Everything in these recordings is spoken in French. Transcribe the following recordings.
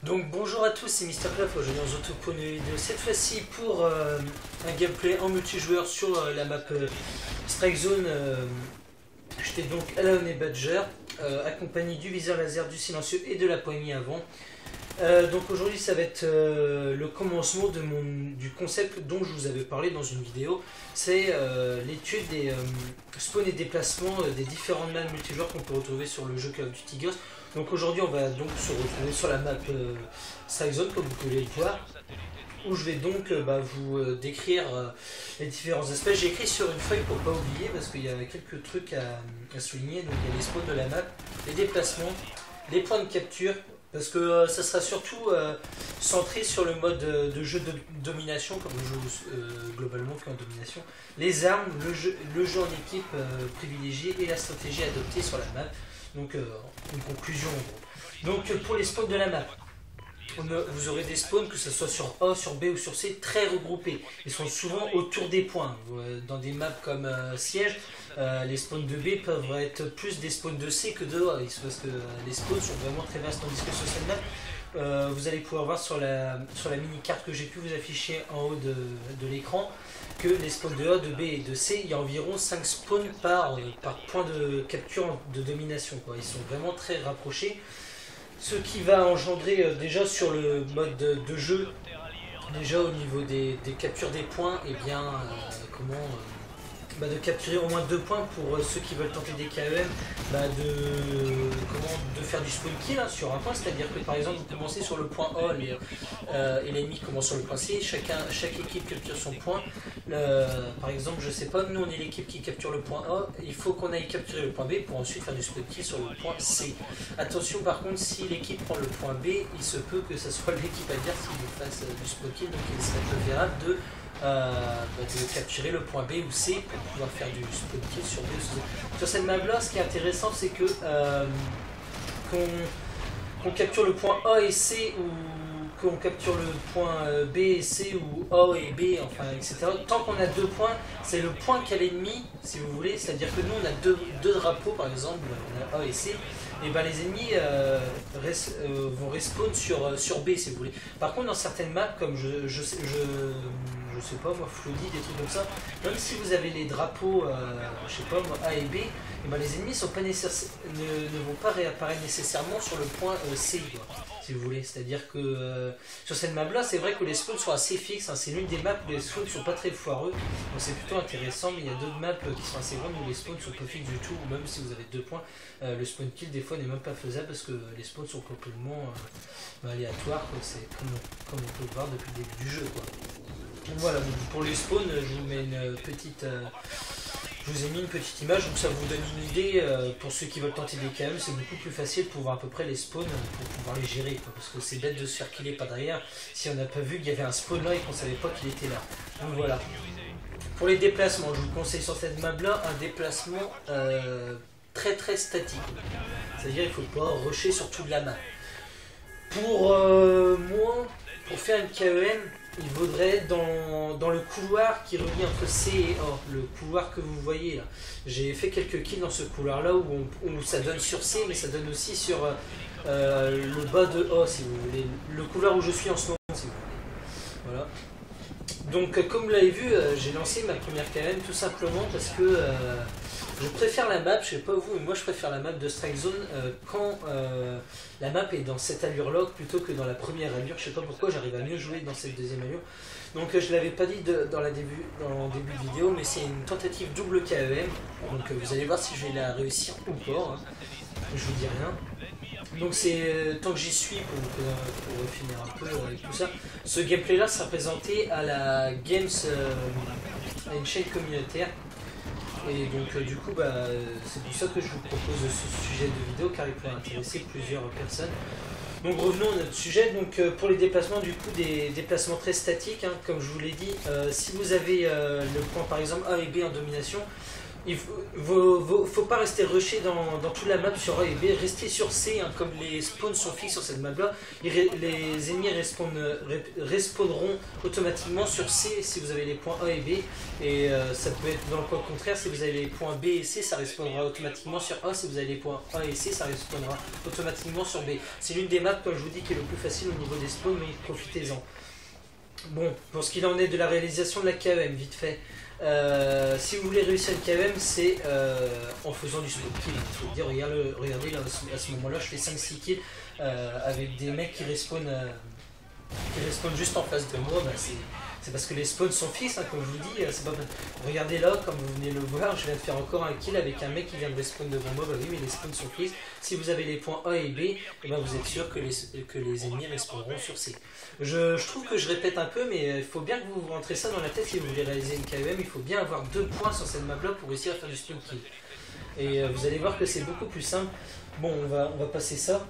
Donc bonjour à tous, c'est MrClaf, aujourd'hui on se retrouve pour une vidéo cette fois-ci pour un gameplay en multijoueur sur la map Strike Zone. J'étais donc Alone et Badger, accompagné du viseur laser, du silencieux et de la poignée avant. Donc aujourd'hui ça va être le commencement du concept dont je vous avais parlé dans une vidéo. C'est l'étude des spawns et déplacements des différentes maps multijoueurs qu'on peut retrouver sur le jeu Call of Duty Ghosts. Donc aujourd'hui on va donc se retrouver sur la map Strike Zone comme vous pouvez le voir, où je vais donc vous décrire les différents aspects. J'ai écrit sur une feuille pour pas oublier parce qu'il y a quelques trucs à souligner. Donc il y a les spawns de la map, les déplacements, les points de capture, parce que ça sera surtout centré sur le mode de jeu de domination, comme le jeu globalement fait en domination, les armes, le jeu en équipe privilégié et la stratégie adoptée sur la map. Donc une conclusion en gros. Donc pour les spawns de la map, vous aurez des spawns, que ce soit sur A, sur B ou sur C, très regroupés. Ils sont souvent autour des points. Dans des maps comme Siège, les spawns de B peuvent être plus des spawns de C que de A, parce que les spawns sont vraiment très vastes. Tandis que sur cette map, vous allez pouvoir voir sur la mini-carte que j'ai pu vous afficher en haut de l'écran, que les spawns de A, de B et de C, il y a environ 5 spawns par point de capture de domination, quoi. Ils sont vraiment très rapprochés. Ce qui va engendrer déjà sur le mode de jeu, déjà au niveau des captures des points, et bien de capturer au moins 2 points pour ceux qui veulent tenter des KEM, de faire du spawn kill sur un point, c'est-à-dire que par exemple vous commencez sur le point A et l'ennemi commence sur le point C, chaque équipe capture son point. Par exemple, je sais pas, nous on est l'équipe qui capture le point A, il faut qu'on aille capturer le point B pour ensuite faire du spawn kill sur le point C. Attention par contre, si l'équipe prend le point B, il se peut que ce soit l'équipe adverse qui vous fasse du spawn kill, donc il serait préférable de capturer le point B ou C pour pouvoir faire du spawn kill sur B ou C. Sur cette map là, ce qui est intéressant, c'est que qu'on capture le point A et C, ou qu'on capture le point B et C, ou A et B, enfin etc. Tant qu'on a 2 points, c'est le point qu'a l'ennemi, si vous voulez. C'est-à-dire que nous on a deux drapeaux par exemple, on a A et C, et les ennemis vont respawn sur B si vous voulez. Par contre dans certaines maps, comme je sais pas moi, Floody, des trucs comme ça, même si vous avez les drapeaux, je sais pas moi, A et B, et les ennemis sont pas ne vont pas réapparaître nécessairement sur le point C, quoi, si vous voulez. C'est-à-dire que sur cette map là, c'est vrai que les spawns sont assez fixes, hein. C'est l'une des maps où les spawns sont pas très foireux, donc c'est plutôt intéressant. Mais il y a d'autres maps qui sont assez grandes où les spawns sont pas fixes du tout, ou même si vous avez 2 points, le spawn kill des fois n'est même pas faisable parce que les spawns sont complètement aléatoires, quoi. C'est comme on peut le voir depuis le début du jeu, quoi. Donc voilà, donc pour les spawns, je vous mets une petite, je vous ai mis une petite image, donc ça vous donne une idée. Pour ceux qui veulent tenter des KM, c'est beaucoup plus facile pour voir à peu près les spawns, pour pouvoir les gérer, quoi, parce que c'est bête de se faire killer par derrière si on n'a pas vu qu'il y avait un spawn là et qu'on savait pas qu'il était là. Donc voilà. Pour les déplacements, je vous conseille sur cette map là un déplacement très très statique, c'est-à-dire il ne faut pas rusher sur toute la map. Pour moi, pour faire une KEM, il vaudrait être dans le couloir qui relie entre C et A, le couloir que vous voyez là. J'ai fait quelques kills dans ce couloir là où ça donne sur C, mais ça donne aussi sur le bas de A, si vous voulez, le couloir où je suis en ce moment, si vous voulez. Voilà. Donc comme vous l'avez vu, j'ai lancé ma première KM tout simplement parce que je préfère la map, je sais pas vous, mais moi je préfère la map de Strike Zone quand la map est dans cette allure-là plutôt que dans la première allure. Je sais pas pourquoi, j'arrive à mieux jouer dans cette deuxième allure. Donc je l'avais pas dit dans le début de vidéo, mais c'est une tentative double KEM. Donc vous allez voir si je vais la réussir ou pas, hein. Je vous dis rien. Donc c'est tant que j'y suis pour finir un peu avec tout ça. Ce gameplay là sera présenté à la Games, à une chaîne communautaire. Et donc du coup c'est pour ça que je vous propose ce sujet de vidéo, car il pourrait intéresser plusieurs personnes. Donc revenons à notre sujet. Donc pour les déplacements, du coup des déplacements très statiques, hein, comme je vous l'ai dit, si vous avez le point par exemple A et B en domination, faut pas rester rushé dans toute la map sur A et B, restez sur C, hein, comme les spawns sont fixes sur cette map là, les ennemis respawneront automatiquement sur C si vous avez les points A et B, et ça peut être dans le cas contraire, si vous avez les points B et C, ça respawnera automatiquement sur A, si vous avez les points A et C, ça respawnera automatiquement sur B. C'est l'une des maps, comme je vous dis, qui est le plus facile au niveau des spawns, donc profitez-en. Bon, pour ce qu'il en est de la réalisation de la KEM, vite fait. Si vous voulez réussir une KEM, c'est en faisant du spawn kill. Il faut dire, regardez là, à ce moment-là, je fais 5-6 kills avec des mecs qui respawnent juste en face de moi. Bah, c'est parce que les spawns sont fixes, hein, comme je vous dis. Pas... Regardez là, comme vous venez de le voir, je viens de faire encore un kill avec un mec qui vient de respawn devant moi. Bah oui, mais les spawns sont fixes. Si vous avez les points A et B, et ben vous êtes sûr que les ennemis respawneront sur C. Je trouve que je répète un peu, mais il faut bien que vous rentrez ça dans la tête si vous voulez réaliser une KEM. Il faut bien avoir 2 points sur cette map-là pour réussir à faire du spawn kill. Et vous allez voir que c'est beaucoup plus simple. Bon, on va passer ça.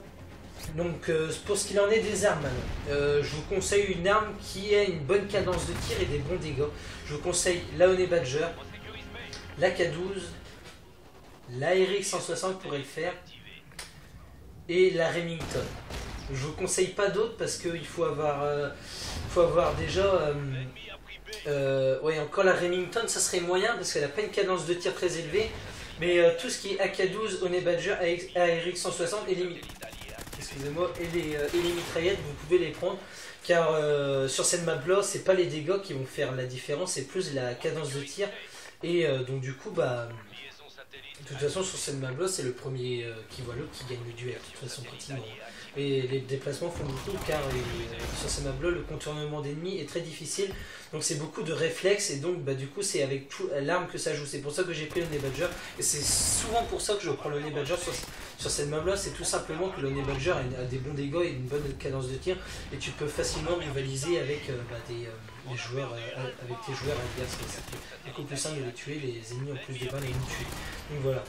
Donc pour ce qu'il en est des armes, je vous conseille une arme qui a une bonne cadence de tir et des bons dégâts. Je vous conseille la Honey Badger, la K12, la RX 160 pourrait le faire, et la Remington. Je vous conseille pas d'autres parce qu'il faut avoir déjà... ouais, encore la Remington, ça serait moyen parce qu'elle n'a pas une cadence de tir très élevée, mais tout ce qui est AK12, Honey Badger, ARX 160 et les... Excusez-moi, et les mitraillettes, vous pouvez les prendre, car sur cette map là, c'est pas les dégâts qui vont faire la différence, c'est plus la cadence de tir, et donc du coup, bah, de toute façon, sur cette map là, c'est le premier qui voit l'autre qui gagne le duel, de toute façon, pratiquement. Et les déplacements font beaucoup, car sur ces map là, le contournement d'ennemis est très difficile, donc c'est beaucoup de réflexes, et donc bah, du coup, c'est avec l'arme que ça joue. C'est pour ça que j'ai pris le Honey Badger, et c'est souvent pour ça que je prends le Honey Badger sur cette map là. C'est tout simplement que le Honey Badger a des bons dégâts et une bonne cadence de tir, et tu peux facilement rivaliser avec des joueurs, avec tes joueurs adverses. C'est beaucoup plus simple de les tuer, les ennemis ont plus de balles et les tuer. Donc voilà.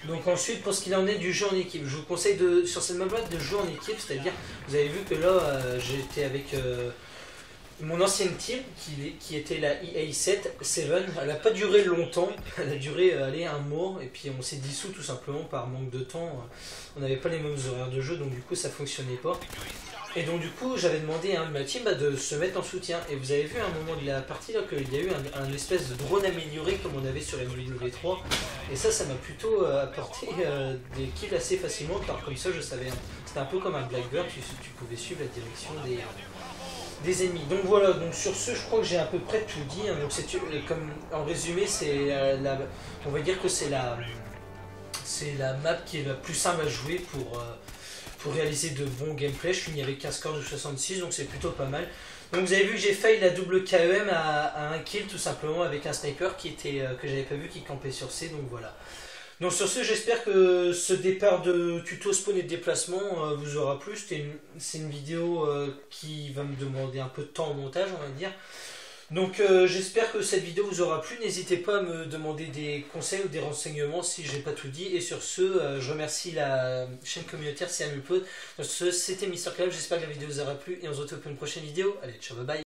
Donc ensuite, pour ce qu'il en est du jeu en équipe, je vous conseille sur cette map là de jouer en équipe, c'est-à-dire, vous avez vu que là, j'étais avec mon ancienne team, qui était la EA7, elle n'a pas duré longtemps, elle a duré un mois, et puis on s'est dissous tout simplement par manque de temps, on n'avait pas les mêmes horaires de jeu, donc du coup ça fonctionnait pas. Et donc du coup j'avais demandé à un de ma team de se mettre en soutien, et vous avez vu à un moment de la partie là qu'il y a eu un espèce de drone amélioré comme on avait sur MW3, et ça m'a plutôt apporté des kills assez facilement, car comme ça je savais, c'était un peu comme un Blackbird, tu pouvais suivre la direction des ennemis. Donc voilà, donc sur ce je crois que j'ai à peu près tout dit, hein. Donc comme en résumé, c'est on va dire que c'est la map qui est la plus simple à jouer pour réaliser de bons gameplays. Je finis avec un score de 66, donc c'est plutôt pas mal. Donc vous avez vu que j'ai failli la double KEM à un kill tout simplement avec un sniper que j'avais pas vu, qui campait sur C, donc voilà. Donc sur ce, j'espère que ce départ de tuto spawn et de déplacement vous aura plu. C'est une vidéo qui va me demander un peu de temps au montage, on va dire. Donc j'espère que cette vidéo vous aura plu. N'hésitez pas à me demander des conseils ou des renseignements si j'ai pas tout dit. Et sur ce, je remercie la chaîne communautaire CMUPod. Sur ce, c'était MrClub. J'espère que la vidéo vous aura plu et on se retrouve pour une prochaine vidéo. Allez, ciao, bye bye.